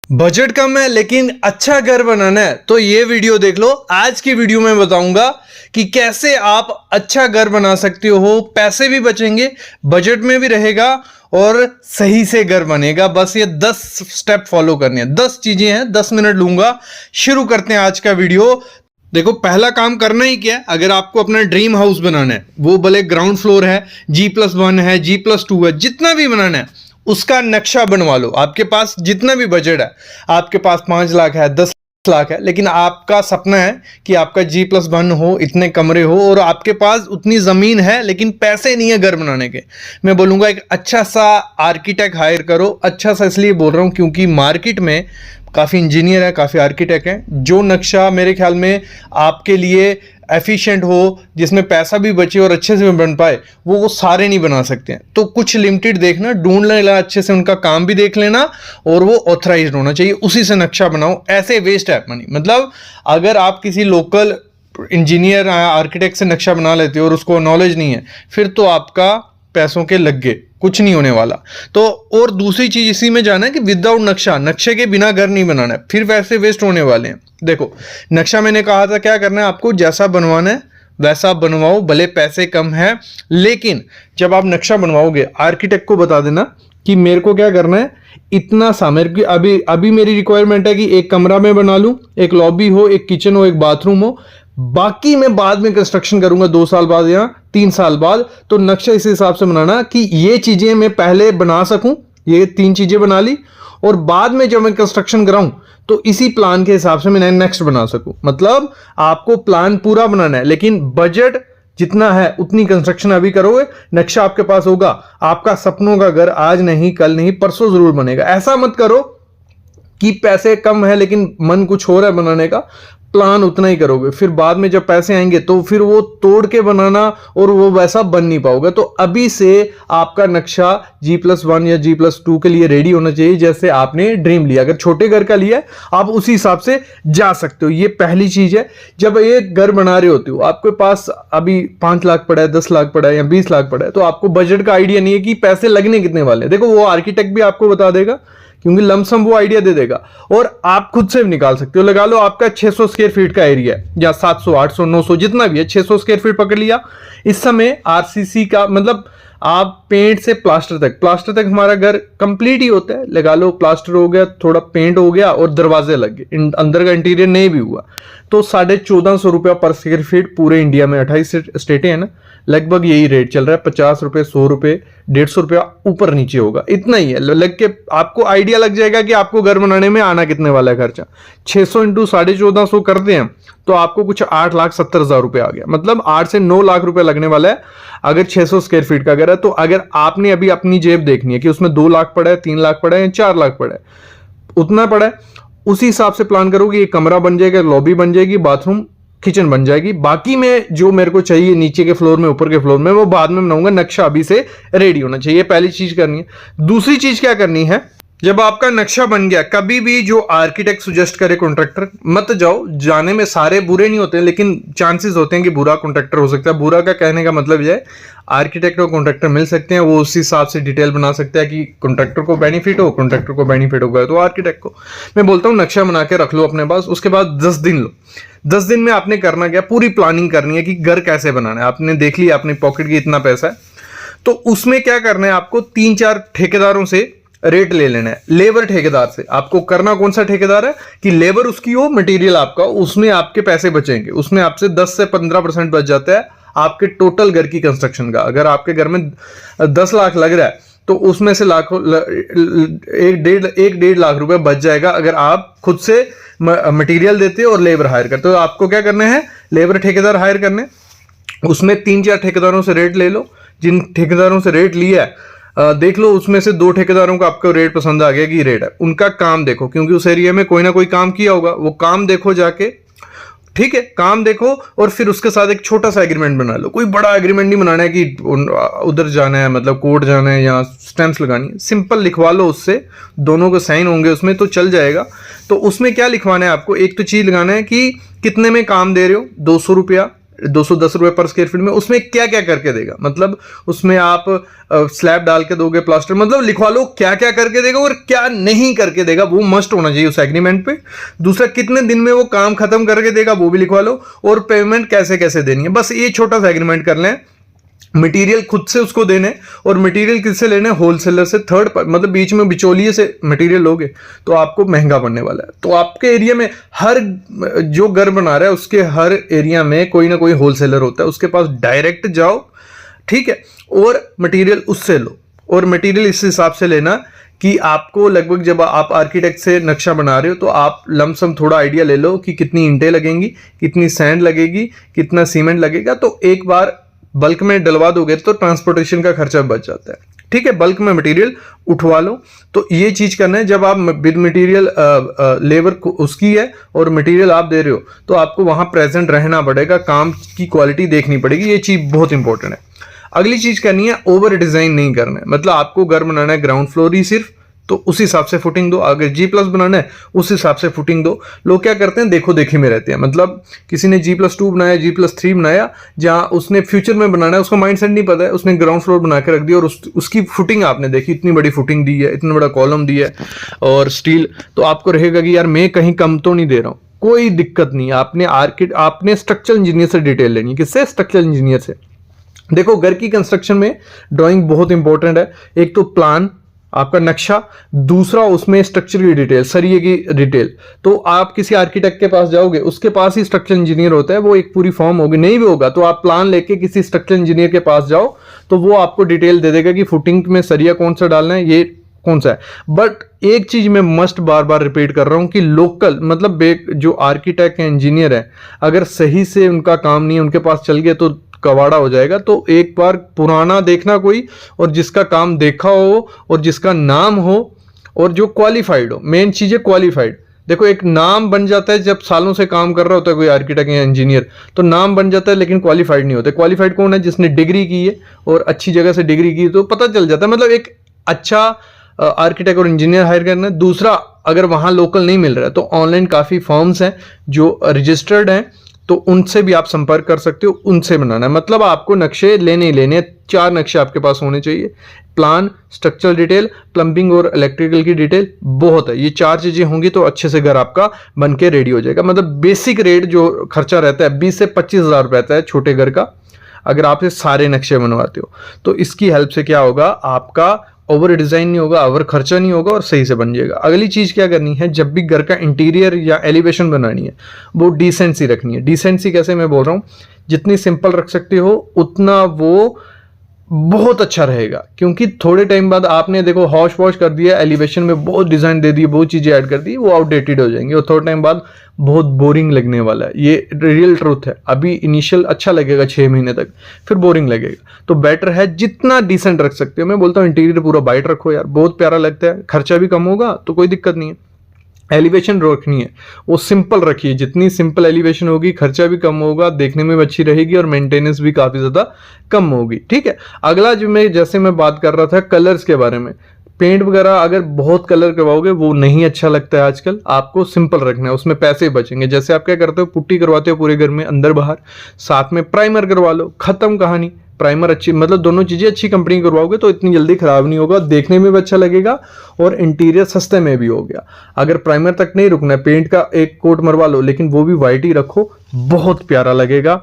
Budget कम है लेकिन अच्छा घर बनाना है तो ये वीडियो देख लो। आज की वीडियो में बताऊंगा कि कैसे आप अच्छा घर बना सकते हो, पैसे भी बचेंगे, बजट में भी रहेगा और सही से घर बनेगा। बस ये 10 स्टेप फॉलो करने हैं, 10 चीजें हैं, 10 मिनट लूंगा। शुरू करते हैं आज का वीडियो। देखो, पहला काम करना ही क्या है, अगर आपको अपना ड्रीम हाउस बनाना है, वो भले ग्राउंड फ्लोर है, G+1 है, G+2 है, जितना भी बनाना है उसका नक्शा बनवा लो। आपके पास जितना भी बजट है, आपके पास 5 लाख है, 10 लाख है, लेकिन आपका सपना है कि आपका G+1 हो, इतने कमरे हो और आपके पास उतनी जमीन है लेकिन पैसे नहीं है घर बनाने के। मैं बोलूंगा एक अच्छा सा आर्किटेक्ट हायर करो। अच्छा सा इसलिए बोल रहा हूं क्योंकि मार्केट में काफ़ी इंजीनियर है, काफ़ी आर्किटेक्ट हैं। जो नक्शा मेरे ख्याल में आपके लिए एफिशिएंट हो, जिसमें पैसा भी बचे और अच्छे से बन पाए, वो सारे नहीं बना सकते हैं। तो कुछ लिमिटेड देखना, ढूंढ लेना अच्छे से, उनका काम भी देख लेना और वो ऑथराइज्ड होना चाहिए, उसी से नक्शा बनाओ। ऐसे वेस्ट है मनी। मतलब अगर आप किसी लोकल इंजीनियर आर्किटेक्ट से नक्शा बना लेते हो और उसको नॉलेज नहीं है, फिर तो आपका पैसों के लग गए, कुछ नहीं होने वाला। तो और दूसरी चीज इसी में जाना है कि विदाउट नक्शा, नक्शे के बिना घर नहीं बनाना है, फिर वैसे वेस्ट होने वाले हैं। देखो, नक्शा मैंने कहा था क्या करना है, आपको जैसा बनवाना है वैसा बनवाओ, भले पैसे कम है, लेकिन जब आप नक्शा बनवाओगे आर्किटेक्ट को बता देना कि मेरे को क्या करना है, इतना सा मेरे की अभी मेरी रिक्वायरमेंट है कि एक कमरा में बना लूं, एक लॉबी हो, एक किचन हो, एक बाथरूम हो, बाकी मैं बाद में कंस्ट्रक्शन करूंगा 2 साल बाद या 3 साल बाद। तो नक्शा इस हिसाब से बनाना कि ये चीजें मैं पहले बना सकूं, ये 3 चीजें बना ली और बाद में जब मैं कंस्ट्रक्शन कराऊं तो इसी प्लान के हिसाब से मैं नेक्स्ट बना सकूं। मतलब आपको प्लान पूरा बनाना है, लेकिन बजट जितना है उतनी कंस्ट्रक्शन अभी करोगे, नक्शा आपके पास होगा, आपका सपनों का घर आज नहीं, कल नहीं, परसों जरूर बनेगा। ऐसा मत करो कि पैसे कम है लेकिन मन कुछ हो रहा है बनाने का, प्लान उतना ही करोगे, फिर बाद में जब पैसे आएंगे तो फिर वो तोड़ के बनाना और वो वैसा बन नहीं पाओगे। तो अभी से आपका नक्शा G+1 या G+2 के लिए रेडी होना चाहिए, जैसे आपने ड्रीम लिया। अगर छोटे घर का लिया है आप उसी हिसाब से जा सकते हो। ये पहली चीज है। जब ये घर बना रहे होते हो, आपके पास अभी 5 लाख पड़ा है, 10 लाख पड़ा है या 20 लाख पड़ा है, तो आपको बजट का आइडिया नहीं है कि पैसे लगने कितने वाले हैं। देखो, वो आर्किटेक्ट भी आपको बता देगा क्योंकि लमसम वो आइडिया दे देगा और आप खुद से भी निकाल सकते हो। लगा लो आपका 600 स्क्वायर फीट का एरिया है या 700, 800, 900 जितना भी है, 600 स्क्वायर फीट पकड़ लिया। इस समय आरसीसी का मतलब आप पेंट से प्लास्टर तक हमारा घर कंप्लीट ही होता है। लगा लो प्लास्टर हो गया, थोड़ा पेंट हो गया और दरवाजे लग गए, अंदर का इंटीरियर नहीं भी हुआ, तो 1450 रुपया पर स्क्वायर फीट पूरे इंडिया में 28 स्टेटें हैं ना, लगभग यही रेट चल रहा है। 50 रुपये, 100 रुपये, 150 रुपया ऊपर नीचे होगा, इतना ही है। लग के आपको आइडिया लग जाएगा कि आपको घर बनाने में आना कितने वाला है खर्चा। 600 इंटू 1450 करते हैं तो आपको कुछ 8,70,000 रुपये आ गया। मतलब 8 से 9 लाख रुपए लगने वाला है अगर 600 स्क्वायर फीट का घर है। तो अगर आपने अभी अपनी जेब देखनी है कि उसमें 2 लाख पड़ा है, 3 लाख पड़ा है या 4 लाख पड़ा है, उतना पड़ा है, उसी हिसाब से प्लान करोगे। ये कमरा बन जाएगा, लॉबी बन जाएगी, बाथरूम, किचन बन जाएगी। बाकी में जो मेरे को चाहिए नीचे के फ्लोर में, ऊपर के फ्लोर में, वो बाद में बनाऊंगा। नक्शा अभी से रेडी होना चाहिए, पहली चीज करनी है। दूसरी चीज क्या करनी है, जब आपका नक्शा बन गया, कभी भी जो आर्किटेक्ट सुजेस्ट करे कॉन्ट्रैक्टर, मत जाओ। जाने में सारे बुरे नहीं होते, लेकिन चांसेस होते हैं कि बुरा कॉन्ट्रैक्टर हो सकता है। बुरा का कहने का मतलब यह है, आर्किटेक्ट और कॉन्ट्रैक्टर मिल सकते हैं, वो उस हिसाब से डिटेल बना सकते हैं कि कॉन्ट्रैक्टर को बेनिफिट हो, कॉन्ट्रैक्टर को बेनिफिट होगा तो आर्किटेक्ट को। मैं बोलता हूँ नक्शा बना के रख लो अपने पास, उसके बाद 10 दिन लो। 10 दिन में आपने करना क्या, पूरी प्लानिंग करनी है कि घर कैसे बनाना है। आपने देख लिया अपनी पॉकेट की इतना पैसा है, तो उसमें क्या करना है, आपको 3-4 ठेकेदारों से रेट ले लेना है। लेबर ठेकेदार से आपको करना कौन सा ठेकेदार है कि लेबर उसकी हो, मटेरियल आपका, उसमें आपके पैसे बचेंगे। उसमें आपसे 10 से 15% बच जाता है आपके टोटल घर की कंस्ट्रक्शन का। अगर आपके घर में 10 लाख लग रहा है तो उसमें से लाखों 1-1.5 लाख रुपए बच जाएगा अगर आप खुद से मटेरियल देते हो और लेबर हायर करते हो। तो आपको क्या करना है, लेबर ठेकेदार हायर करने, उसमें 3-4 ठेकेदारों से रेट ले लो। जिन ठेकेदारों से रेट लिया है देख लो, उसमें से 2 ठेकेदारों का आपको रेट पसंद आ गया कि रेट है, उनका काम देखो, क्योंकि उस एरिया में कोई ना कोई काम किया होगा, वो काम देखो जाके, ठीक है, काम देखो और फिर उसके साथ एक छोटा सा एग्रीमेंट बना लो। कोई बड़ा एग्रीमेंट नहीं बनाना है कि उधर जाना है, मतलब कोर्ट जाना है या स्टैंप्स लगानी है, सिंपल लिखवा लो उससे, दोनों के साइन होंगे उसमें तो चल जाएगा। तो उसमें क्या लिखवाना है आपको, एक तो चीज लगाना है कि कितने में काम दे रहे हो, 200 रुपया 210 रुपये पर स्क्वायर फीट में, उसमें क्या क्या करके देगा, मतलब उसमें आप स्लैब डाल के दोगे, प्लास्टर, मतलब लिखवा लो क्या क्या करके देगा और क्या नहीं करके देगा, वो मस्ट होना चाहिए उस एग्रीमेंट पे। दूसरा, कितने दिन में वो काम खत्म करके देगा वो भी लिखवा लो, और पेमेंट कैसे कैसे देनी है, बस ये छोटा सा एग्रीमेंट कर लें। मटेरियल खुद से उसको देने, और मटेरियल किससे लेने, होलसेलर से, थर्ड पर, मतलब बीच में बिचौलिए से मटेरियल लोगे तो आपको महंगा पड़ने वाला है। तो आपके एरिया में हर जो घर बना रहा है उसके हर एरिया में कोई ना कोई होलसेलर होता है, उसके पास डायरेक्ट जाओ, ठीक है, और मटेरियल उससे लो। और मटेरियल इस हिसाब से लेना कि आपको लगभग, जब आप आर्किटेक्ट से नक्शा बना रहे हो तो आप लमसम थोड़ा आइडिया ले लो कि कितनी ईंटें लगेंगी, कितनी सैंड लगेगी, कितना सीमेंट लगेगा। तो एक बार बल्क में डलवा दोगे तो ट्रांसपोर्टेशन का खर्चा बच जाता है, ठीक है। बल्क में मटेरियल उठवा लो। तो ये चीज करना है, जब आप विद मटेरियल लेबर उसकी है और मटेरियल आप दे रहे हो तो आपको वहां प्रेजेंट रहना पड़ेगा, काम की क्वालिटी देखनी पड़ेगी, ये चीज बहुत इंपॉर्टेंट है। अगली चीज करनी है, ओवर डिजाइन नहीं करना है, मतलब आपको घर बनाना है ग्राउंड फ्लोर ही सिर्फ, तो उस हिसाब से फुटिंग दो। अगर G+ बनाना है उस हिसाब से फुटिंग दो। लोग क्या करते हैं, देखो देखी में रहते हैं, मतलब किसी ने G+2 बनाया, G+3 बनाया, जहां उसने फ्यूचर में बनाना है, उसका माइंडसेट नहीं पता है, उसने ग्राउंड फ्लोर बना के रख दिया, और उसकी फुटिंग आपने देखी, इतनी बड़ी फुटिंग दी है, इतना बड़ा कॉलम दिया है और स्टील, तो आपको रहेगा कि यार मैं कहीं कम तो नहीं दे रहा हूं। कोई दिक्कत नहीं, आपने स्ट्रक्चरल इंजीनियर से डिटेल लेनी है। किससे? स्ट्रक्चरल इंजीनियर से। देखो, घर की कंस्ट्रक्शन में ड्राइंग बहुत इंपॉर्टेंट है। एक तो प्लान, आपका नक्शा, दूसरा उसमें स्ट्रक्चर की डिटेल, सरिये की डिटेल। तो आप किसी आर्किटेक्ट के पास जाओगे, उसके पास ही स्ट्रक्चर इंजीनियर होता है, वो एक पूरी फॉर्म होगी, नहीं भी होगा तो आप प्लान लेके किसी स्ट्रक्चर इंजीनियर के पास जाओ, तो वो आपको डिटेल दे देगा कि फुटिंग में सरिया कौन सा डालना है, ये कौन सा है। बट एक चीज मैं मस्ट बार बार रिपीट कर रहा हूं कि लोकल, मतलब जो आर्किटेक्ट है, इंजीनियर है, अगर सही से उनका काम नहीं है, उनके पास चल गए तो कवाड़ा हो जाएगा। तो एक बार पुराना देखना कोई, और जिसका काम देखा हो और जिसका नाम हो और जो क्वालिफाइड हो। मेन चीज है क्वालिफाइड। देखो, एक नाम बन जाता है जब सालों से काम कर रहा होता है कोई आर्किटेक्ट या इंजीनियर, तो नाम बन जाता है लेकिन क्वालिफाइड नहीं होता। क्वालिफाइड कौन है? जिसने डिग्री की है और अच्छी जगह से डिग्री की, तो पता चल जाता है। मतलब एक अच्छा आर्किटेक्ट और इंजीनियर हायर करना है। दूसरा, अगर वहां लोकल नहीं मिल रहा है तो ऑनलाइन काफी फॉर्म्स हैं जो रजिस्टर्ड हैं, तो उनसे भी आप संपर्क कर सकते हो, उनसे बनाना है। मतलब आपको नक्शे लेने ही लेने, 4 नक्शे आपके पास होने चाहिए, प्लान, स्ट्रक्चरल डिटेल, प्लम्बिंग और इलेक्ट्रिकल की डिटेल, बहुत है। ये 4 चीजें होंगी तो अच्छे से घर आपका बन के रेडी हो जाएगा। मतलब बेसिक रेट जो खर्चा रहता है 20 से 25 हज़ार रहता है छोटे घर का, अगर आप ये सारे नक्शे बनवाते हो। तो इसकी हेल्प से क्या होगा, आपका ओवर डिजाइन नहीं होगा, ओवर खर्चा नहीं होगा और सही से बन जाएगा। अगली चीज क्या करनी है, जब भी घर का इंटीरियर या एलिवेशन बनानी है, वो डिसेंसी रखनी है। डिसेंसी कैसे, मैं बोल रहा हूँ, जितनी सिंपल रख सकते हो उतना वो बहुत अच्छा रहेगा। क्योंकि थोड़े टाइम बाद आपने देखो हॉश वॉश कर दिया, एलिवेशन में बहुत डिजाइन दे दी, बहुत चीजें ऐड कर दी, वो आउटडेटेड हो जाएंगे और थोड़े टाइम बाद बहुत बोरिंग लगने वाला है। ये रियल ट्रूथ है। अभी इनिशियल अच्छा लगेगा 6 महीने तक, फिर बोरिंग लगेगा। तो बेटर है जितना डिसेंट रख सकते हो। मैं बोलता हूँ इंटीरियर पूरा वाइट रखो यार, बहुत प्यारा लगता है, खर्चा भी कम होगा तो कोई दिक्कत नहीं है। एलिवेशन रखनी है वो सिंपल रखिए, जितनी सिंपल एलिवेशन होगी खर्चा भी कम होगा, देखने में भी अच्छी रहेगी और मेंटेनेंस भी काफी ज्यादा कम होगी, ठीक है। अगला जो मैं जैसे मैं बात कर रहा था कलर्स के बारे में, पेंट वगैरह अगर बहुत कलर करवाओगे वो नहीं अच्छा लगता है आजकल, आपको सिंपल रखना है, उसमें पैसे बचेंगे। जैसे आप क्या करते हो, पुट्टी करवाते हो पूरे घर में अंदर बाहर, साथ में प्राइमर करवा लो, खत्म कहानी। प्राइमर अच्छी, मतलब दोनों चीजें अच्छी कंपनी की करवाओगे तो इतनी जल्दी खराब नहीं होगा, देखने में भी अच्छा लगेगा और इंटीरियर सस्ते में भी हो गया। अगर प्राइमर तक नहीं रुकना है, पेंट का एक कोट मरवा लो, लेकिन वो भी वाइट ही रखो, बहुत प्यारा लगेगा।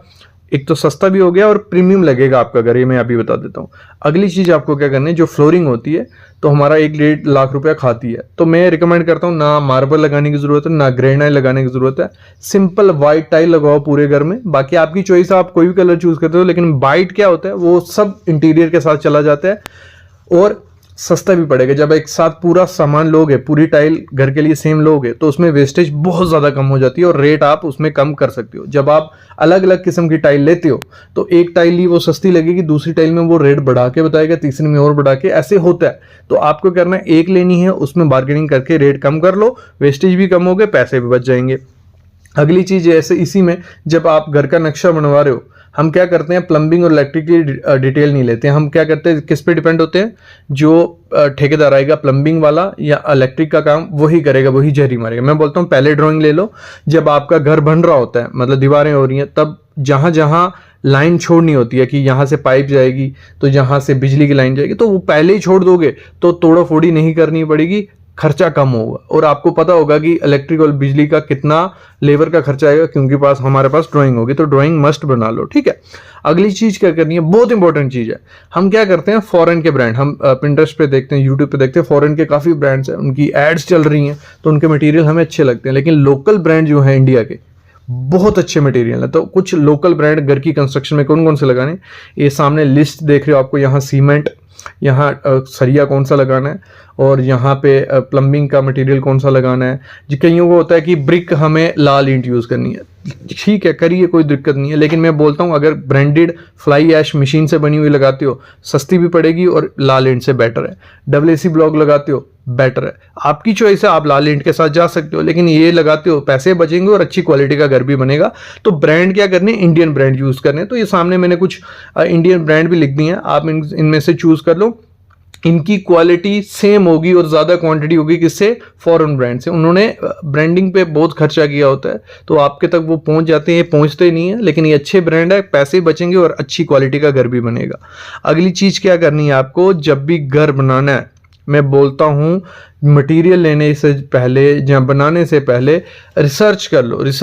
एक तो सस्ता भी हो गया और प्रीमियम लगेगा आपका घर, ये मैं अभी बता देता हूँ। अगली चीज आपको क्या करनी है, जो फ्लोरिंग होती है तो हमारा 1-1.5 लाख रुपया खाती है, तो मैं रिकमेंड करता हूँ ना मार्बल लगाने की जरूरत है ना ग्रेनाइट लगाने की जरूरत है, सिंपल व्हाइट टाइल लगाओ पूरे घर में। बाकी आपकी चॉइस, आप कोई भी कलर चूज करते हो, लेकिन व्हाइट क्या होता है वो सब इंटीरियर के साथ चला जाता है और सस्ता भी पड़ेगा। जब एक साथ पूरा सामान लोगे, पूरी टाइल घर के लिए सेम लोगे, तो उसमें वेस्टेज बहुत ज़्यादा कम हो जाती है और रेट आप उसमें कम कर सकते हो। जब आप अलग अलग किस्म की टाइल लेते हो तो एक टाइल ही वो सस्ती लगेगी, दूसरी टाइल में वो रेट बढ़ा के बताएगा, तीसरी में और बढ़ा के, ऐसे होता है। तो आपको करना है, एक लेनी है उसमें बार्गेनिंग करके रेट कम कर लो, वेस्टेज भी कम हो गए, पैसे भी बच जाएंगे। अगली चीज ऐसे इसी में, जब आप घर का नक्शा बनवा रहे हो, हम क्या करते हैं, प्लम्बिंग और इलेक्ट्रिक की डिटेल नहीं लेते हैं। हम क्या करते हैं, किस पे डिपेंड होते हैं, जो ठेकेदार आएगा प्लम्बिंग वाला या इलेक्ट्रिक का काम वही करेगा, वही जहरी मारेगा। मैं बोलता हूँ पहले ड्राइंग ले लो, जब आपका घर बन रहा होता है, मतलब दीवारें हो रही हैं, तब जहां जहां लाइन छोड़नी होती है कि यहाँ से पाइप जाएगी तो यहाँ से बिजली की लाइन जाएगी, तो वो पहले ही छोड़ दोगे तो तोड़ा फोड़ी नहीं करनी पड़ेगी, खर्चा कम होगा। और आपको पता होगा कि इलेक्ट्रिक और बिजली का कितना लेबर का खर्चा आएगा, क्योंकि हमारे पास ड्राइंग होगी। तो ड्राइंग मस्ट बना लो, ठीक है। अगली चीज क्या करनी है, बहुत इंपॉर्टेंट चीज है, हम क्या करते हैं, फॉरेन के ब्रांड हम पिंटरेस्ट पे देखते हैं, यूट्यूब पे देखते हैं, फॉरेन के काफी ब्रांड्स हैं, उनकी एड्स चल रही हैं, तो उनके मटेरियल हमें अच्छे लगते हैं। लेकिन लोकल ब्रांड जो है इंडिया के, बहुत अच्छे मटेरियल है। तो कुछ लोकल ब्रांड घर की कंस्ट्रक्शन में कौन कौन से लगाने, ये सामने लिस्ट देख रहे हो आपको, यहाँ सीमेंट, यहाँ सरिया कौन सा लगाना है, और यहाँ पे प्लम्बिंग का मटेरियल कौन सा लगाना है। जी कईयों को होता है कि ब्रिक हमें लाल ईंट यूज़ करनी है, ठीक है करिए, कोई दिक्कत नहीं है। लेकिन मैं बोलता हूँ अगर ब्रांडेड फ्लाई ऐश मशीन से बनी हुई लगाते हो, सस्ती भी पड़ेगी और लाल ईंट से बेटर है। WC ब्लॉक लगाते हो, बेटर है, आपकी चॉइस है, आप लाल ईंट के साथ जा सकते हो। लेकिन ये लगाते हो, पैसे बचेंगे और अच्छी क्वालिटी का घर भी बनेगा। तो ब्रांड क्या करने, इंडियन ब्रांड यूज़ करने। तो ये सामने मैंने कुछ इंडियन ब्रांड भी लिख दी हैं, आप इनमें से चूज़ कर लो। इनकी क्वालिटी सेम होगी और ज़्यादा क्वांटिटी होगी किससे, फॉरेन ब्रांड से। उन्होंने ब्रांडिंग पे बहुत खर्चा किया होता है, तो आपके तक वो पहुंच जाते हैं, पहुंचते नहीं है। लेकिन ये अच्छे ब्रांड है, पैसे बचेंगे और अच्छी क्वालिटी का घर भी बनेगा। अगली चीज़ क्या करनी है आपको, जब भी घर बनाना है, मैं बोलता हूँ मटेरियल लेने से पहले या बनाने से पहले रिसर्च कर लो।